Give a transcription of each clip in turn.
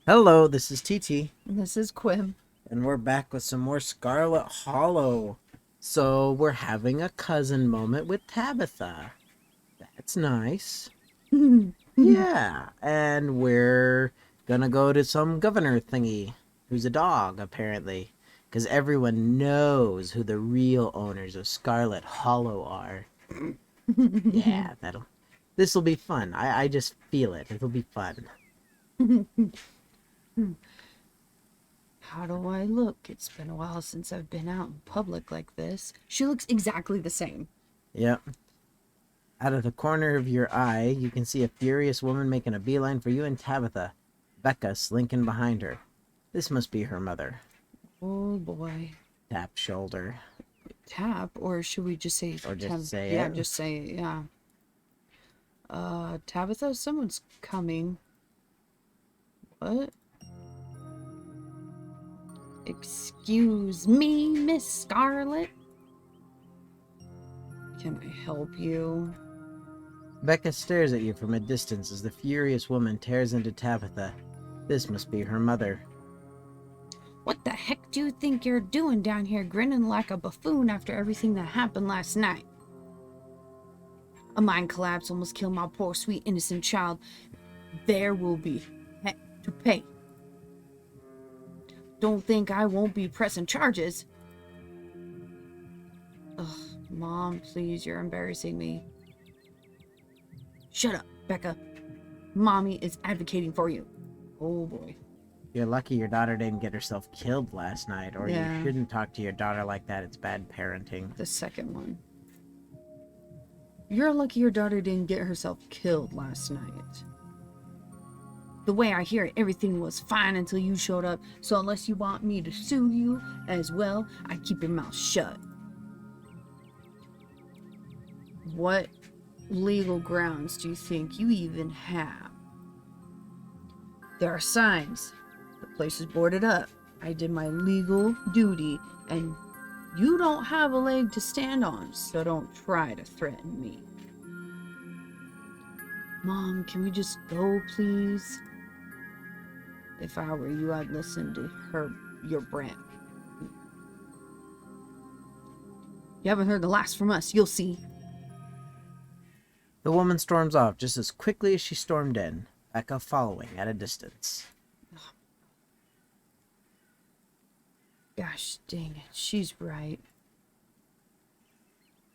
Hello, this is TT, This is Qwim. and we're back with some more Scarlet Hollow. So, we're having a cousin moment with Tabatha. That's nice. Yeah, and we're gonna go to some governor thingy, who's a dog, apparently. Because everyone knows who the real owners of Scarlet Hollow are. Yeah, this'll be fun. I just feel it. It'll be fun. How do I look? It's been a while since I've been out in public like this. She looks exactly the same. Yep. Out of the corner of your eye, you can see a furious woman making a beeline for you and Tabatha, Becca slinking behind her. This must be her mother. Oh boy. Tap shoulder. Tap, or should we just say Or just say yeah, it. just say it, yeah. Tabatha, someone's coming. What? Excuse me, Miss Scarlet? Can I help you? Becca stares at you from a distance as the furious woman tears into Tabatha. This must be her mother. What the heck do you think you're doing down here grinning like a buffoon after everything that happened last night? A mine collapse almost killed my poor sweet innocent child. There will be heck to pay. Don't think I won't be pressing charges. Ugh, Mom, please, you're embarrassing me. Shut up, Becca. Mommy is advocating for you. Oh boy. You're lucky your daughter didn't get herself killed last night, or Yeah. you shouldn't talk to your daughter like that. It's bad parenting. The second one. You're lucky your daughter didn't get herself killed last night. The way I hear it, everything was fine until you showed up, so unless you want me to sue you as well, I keep your mouth shut. What legal grounds do you think you even have? There are signs. The place is boarded up. I did my legal duty, and you don't have a leg to stand on, so don't try to threaten me. Mom, can we just go, please? If I were you, I'd listen to your brat. You haven't heard the last from us, you'll see. The woman storms off just as quickly as she stormed in, Becca following at a distance. Gosh dang it, she's right.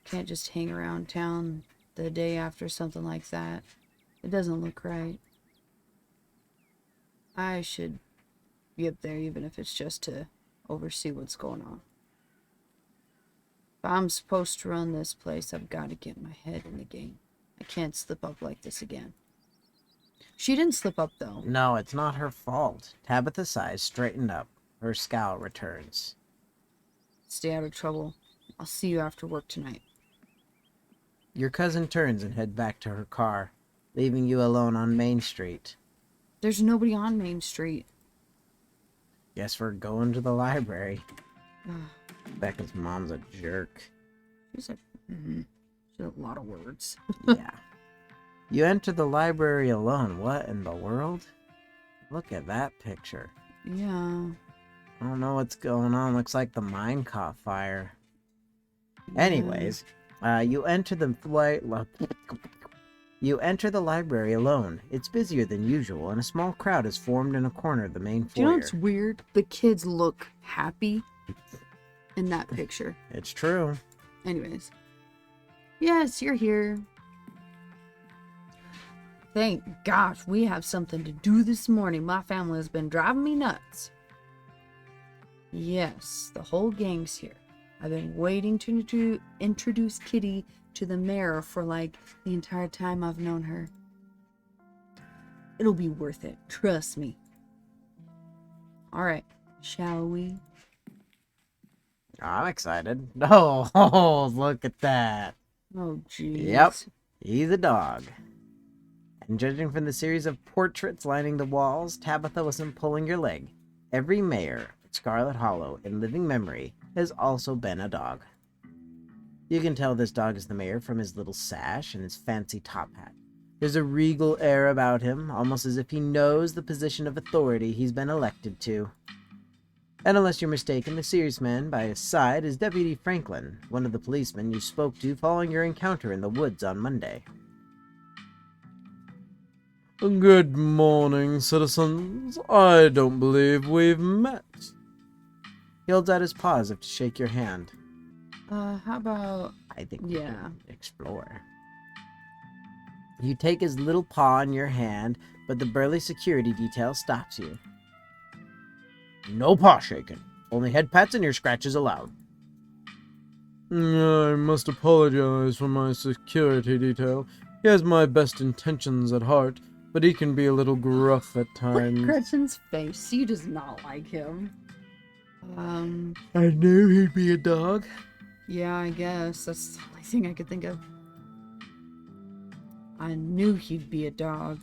Can't just hang around town the day after something like that. It doesn't look right. I should be up there even if it's just to oversee what's going on. If I'm supposed to run this place, I've got to get my head in the game. I can't slip up like this again. She didn't slip up, though. No, it's not her fault. Tabatha's eyes straighten up. Her scowl returns. Stay out of trouble. I'll see you after work tonight. Your cousin turns and head back to her car, leaving you alone on Main Street. There's nobody on Main Street. Guess we're going to the library. Ugh, Becca's mom's a jerk. she's a lot of words. Yeah. You enter the library alone. What in the world? Look at that picture. Yeah. I don't know what's going on. Looks like the mine caught fire. Anyways, you enter the library alone. It's busier than usual, and a small crowd is formed in a corner of the main foyer. Do you know what's weird? The kids look happy in that picture. It's true. Anyways. Yes, you're here. Thank gosh, we have something to do this morning. My family has been driving me nuts. Yes, the whole gang's here. I've been waiting to introduce Kitty to the mayor for like the entire time I've known her. It'll be worth it, trust me. Alright, shall we? I'm excited. Oh, look at that. Oh, jeez. Yep, he's a dog. And judging from the series of portraits lining the walls, Tabatha wasn't pulling your leg. Every mayor at Scarlet Hollow in living memory has also been a dog. You can tell this dog is the mayor from his little sash and his fancy top hat. There's a regal air about him, almost as if he knows the position of authority he's been elected to. And unless you're mistaken, the serious man by his side is Deputy Franklin, one of the policemen you spoke to following your encounter in the woods on Monday. Good morning, citizens. I don't believe we've met. He holds out his paw as if to shake your hand. How about... I think we Yeah. can explore. You take his little paw in your hand, but the burly security detail stops you. No paw shaking. Only head pats and ear scratches allowed. I must apologize for my security detail. He has my best intentions at heart, but he can be a little gruff at Look at times. Gretchen's face. He does not like him. I knew he'd be a dog. Yeah, I guess. That's the only thing I could think of. I knew he'd be a dog.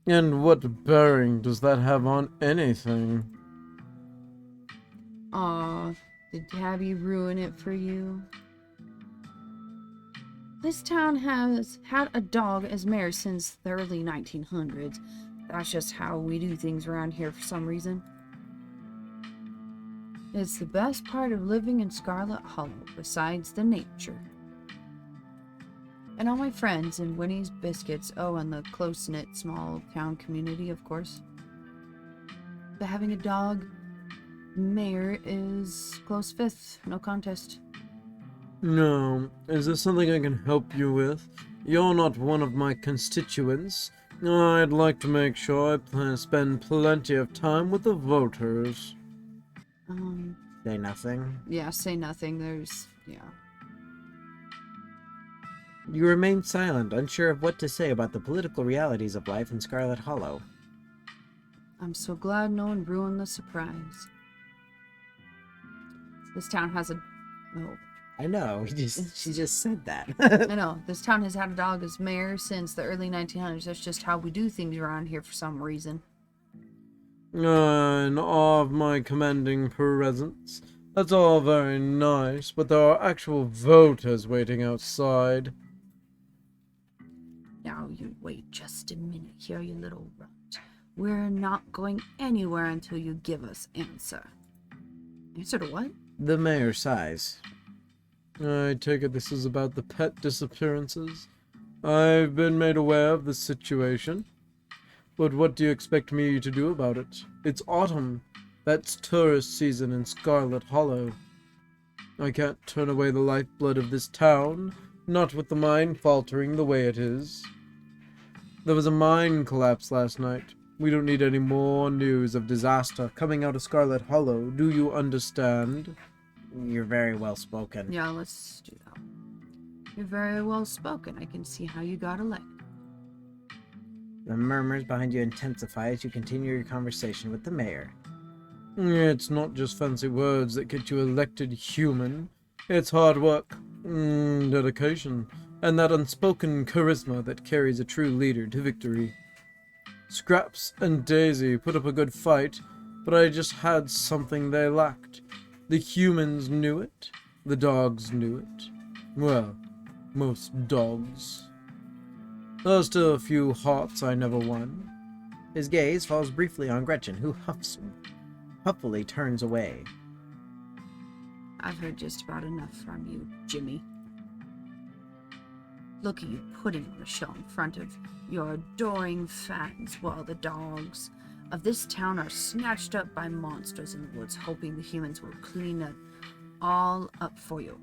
And what bearing does that have on anything? Aw, did Tabby ruin it for you? This town has had a dog as mayor since the early 1900s. That's just how we do things around here for some reason. It's the best part of living in Scarlet Hollow, besides the nature. And all my friends and Winnie's Biscuits, oh, and the close-knit small town community, of course. But having a dog mayor is close fifth, no contest. No. Is there something I can help you with? You're not one of my constituents. I'd like to make sure I spend plenty of time with the voters. Say nothing. Yeah, say nothing. Yeah. You remain silent, unsure of what to say about the political realities of life in Scarlet Hollow. I'm so glad no one ruined the surprise. This town has a... Oh, I know, she just said that. I know. This town has had a dog as mayor since the early 1900s. That's just how we do things around here for some reason. In awe of my commanding presence. That's all very nice, but there are actual voters waiting outside. Now you wait just a minute here, you little runt. We're not going anywhere until you give us answer. Answer to what? The mayor sighs. I take it this is about the pet disappearances. I've been made aware of the situation. But what do you expect me to do about it? It's autumn. That's tourist season in Scarlet Hollow. I can't turn away the lifeblood of this town, not with the mine faltering the way it is. There was a mine collapse last night. We don't need any more news of disaster coming out of Scarlet Hollow. Do you understand? You're very well spoken. Yeah, let's do that. You're very well spoken. I can see how you got elected. The murmurs behind you intensify as you continue your conversation with the mayor. It's not just fancy words that get you elected, human. It's hard work, dedication, and that unspoken charisma that carries a true leader to victory. Scraps and Daisy put up a good fight, but I just had something they lacked. The humans knew it. The dogs knew it. Well, most dogs. There's still a few hearts I never won. His gaze falls briefly on Gretchen, who huffily turns away. I've heard just about enough from you, Jimmy. Look at you putting on a show in front of your adoring fans while the dogs of this town are snatched up by monsters in the woods, hoping the humans will clean it all up for you.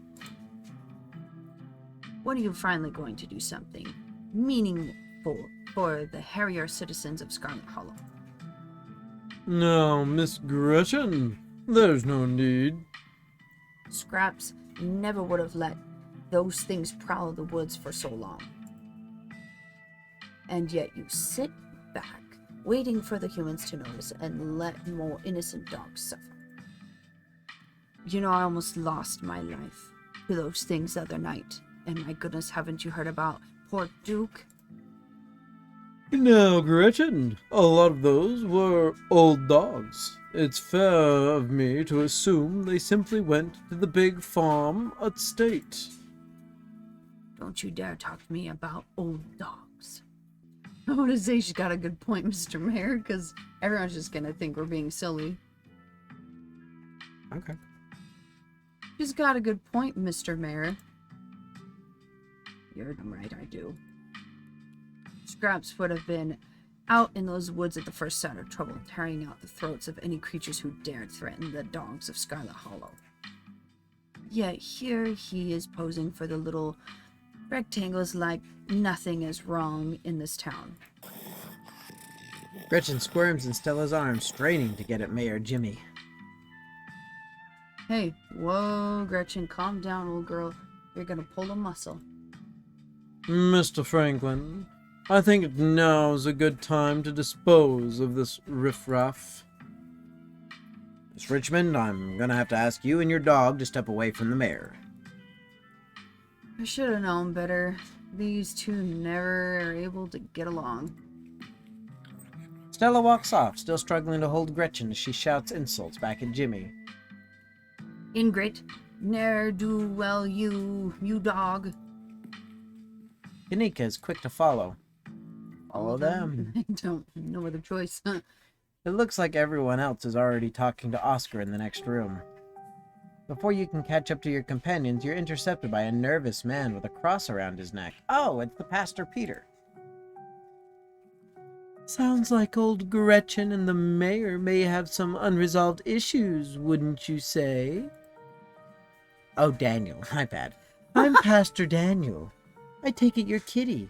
When are you finally going to do something meaningful for the hairier citizens of Scarlet Hollow? Now, Miss Gretchen, there's no need. Scraps never would have let those things prowl the woods for so long. And yet you sit back, waiting for the humans to notice and let more innocent dogs suffer. You know, I almost lost my life to those things the other night. And my goodness, haven't you heard about poor Duke? Now, Gretchen, a lot of those were old dogs. It's fair of me to assume they simply went to the big farm at State. Don't you dare talk to me about old dogs. I want to say she's got a good point, Mr. Mayor, because everyone's just gonna think we're being silly. Okay. She's got a good point, Mr. Mayor. You're right, I do. Scraps would have been out in those woods at the first sign of trouble, tearing out the throats of any creatures who dared threaten the dogs of Scarlet Hollow. Yet here he is posing for the little rectangles like nothing is wrong in this town. Gretchen squirms in Stella's arms, straining to get at Mayor Jimmy. Hey, whoa, Gretchen, calm down, old girl. You're gonna pull a muscle. Mr. Franklin, I think now's a good time to dispose of this riffraff. Miss Richmond, I'm gonna have to ask you and your dog to step away from the mayor. I should have known better. These two never are able to get along. Stella walks off, still struggling to hold Gretchen as she shouts insults back at Jimmy. Ingrate, ne'er do well, you dog. Keeneka is quick to follow. Follow them. I don't, no other choice. It looks like everyone else is already talking to Oscar in the next room. Before you can catch up to your companions, you're intercepted by a nervous man with a cross around his neck. Oh, it's the Pastor Peter. Sounds like old Gretchen and the mayor may have some unresolved issues, wouldn't you say? Oh, Daniel, my bad. I'm Pastor Daniel. I take it you're Kitty.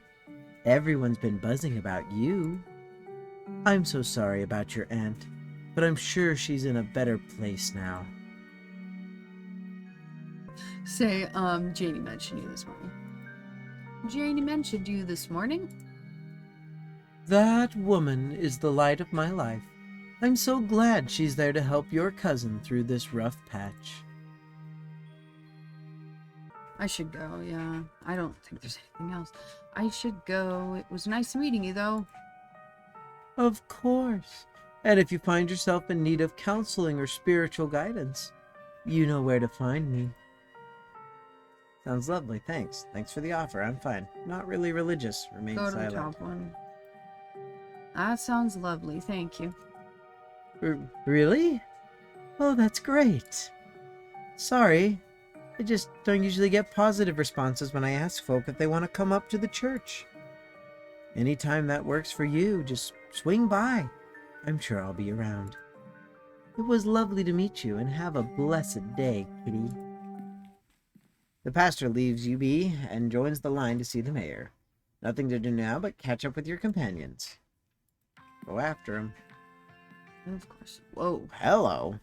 Everyone's been buzzing about you. I'm so sorry about your aunt, but I'm sure she's in a better place now. Say, Janie mentioned you this morning. Janie mentioned you this morning? That woman is the light of my life. I'm so glad she's there to help your cousin through this rough patch. I should go, yeah. I don't think there's anything else. I should go. It was nice meeting you, though. Of course. And if you find yourself in need of counseling or spiritual guidance, you know where to find me. Sounds lovely, thanks. Thanks for the offer, I'm fine. Not really religious, remain Go to silent. the top one. That sounds lovely, thank you. Really? Oh, that's great. Sorry, I just don't usually get positive responses when I ask folk if they want to come up to the church. Anytime that works for you, just swing by. I'm sure I'll be around. It was lovely to meet you, and have a blessed day, Kitty. The pastor leaves you be and joins the line to see the mayor. Nothing to do now but catch up with your companions. Go after him. Of course. Whoa. Hello.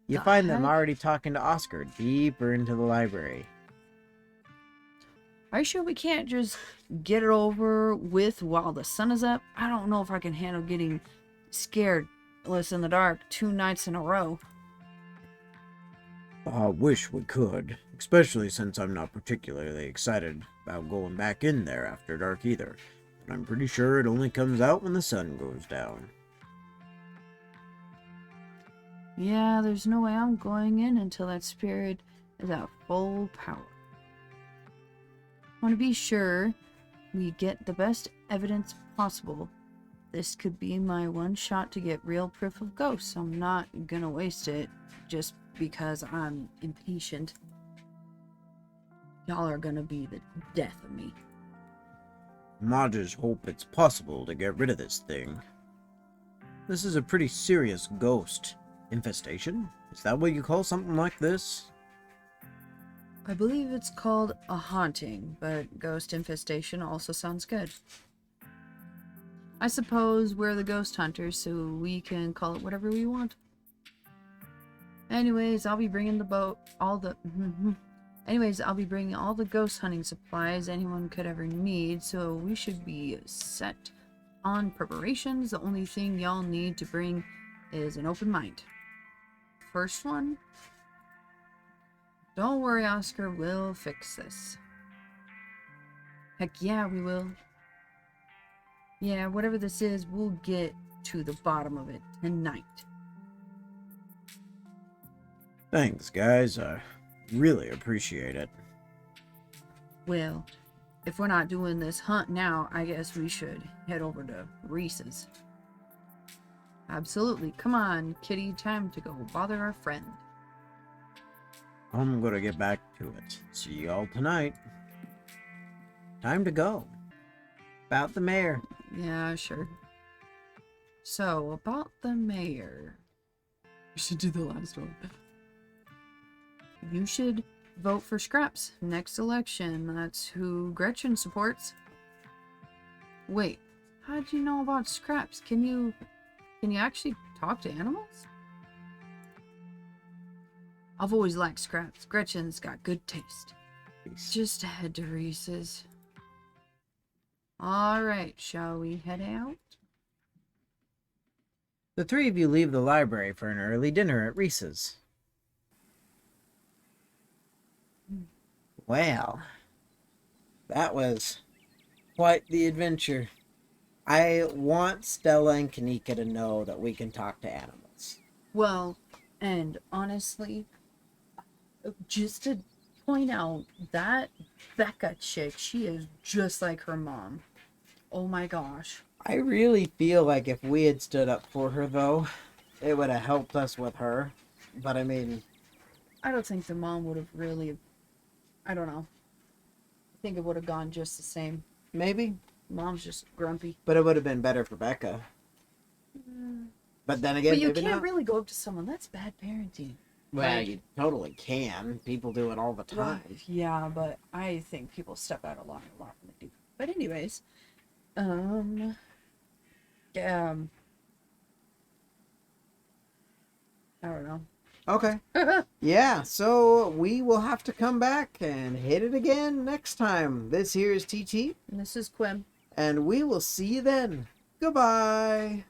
You The find them heck? already talking to Oscar deeper into the library. Are you sure we can't just get it over with while the sun is up? I don't know if I can handle getting scared less in the dark 2 nights in a row. I wish we could, especially since I'm not particularly excited about going back in there after dark either. But I'm pretty sure it only comes out when the sun goes down. Yeah, there's no way I'm going in until that spirit is at full power. I want to be sure we get the best evidence possible. This could be my one shot to get real proof of ghosts. I'm not gonna waste it just because I'm impatient. Y'all are gonna be the death of me. I just hope it's possible to get rid of this thing. This is a pretty serious ghost. Infestation? Is that what you call something like this? I believe it's called a haunting, but ghost infestation also sounds good. I suppose we're the ghost hunters, so we can call it whatever we want. Anyways, I'll be bringing all the ghost hunting supplies anyone could ever need, so we should be set on preparations. The only thing y'all need to bring is an open mind. First one? Don't worry, Oscar, we'll fix this. Heck yeah, we will. Yeah, whatever this is, we'll get to the bottom of it tonight. Thanks, guys. I really appreciate it. Well, if we're not doing this hunt now, I guess we should head over to Reese's. Absolutely. Come on, kitty. Time to go bother our friend. I'm gonna get back to it. See y'all tonight. Time to go. About the mayor. Yeah, sure. So, about the mayor. We should do the last one. You should vote for Scraps next election. That's who Gretchen supports. Wait, how'd you know about Scraps? Can you actually talk to animals? I've always liked Scraps. Gretchen's got good taste. Just head to Reese's. Alright, shall we head out? The three of you leave the library for an early dinner at Reese's. Well, that was quite the adventure. I want Stella and Keeneka to know that we can talk to animals. Well, and honestly, just to point out, that Becca chick, she is just like her mom. Oh my gosh. I really feel like if we had stood up for her, though, it would have helped us with her. But I mean, I don't think the mom would have really... I don't know. I think it would have gone just the same. maybe. Mom's just grumpy. But it would have been better for Becca. But then again, But you maybe can't not. really go up to someone. That's bad parenting. Well, Like- you totally can. People do it all the time. Yeah, but I think people step out a lot when they do. But anyways, I don't know. Okay. Yeah, so we will have to come back and hit it again next time. This here is TT, And this is Qwim. and we will see you then. Goodbye.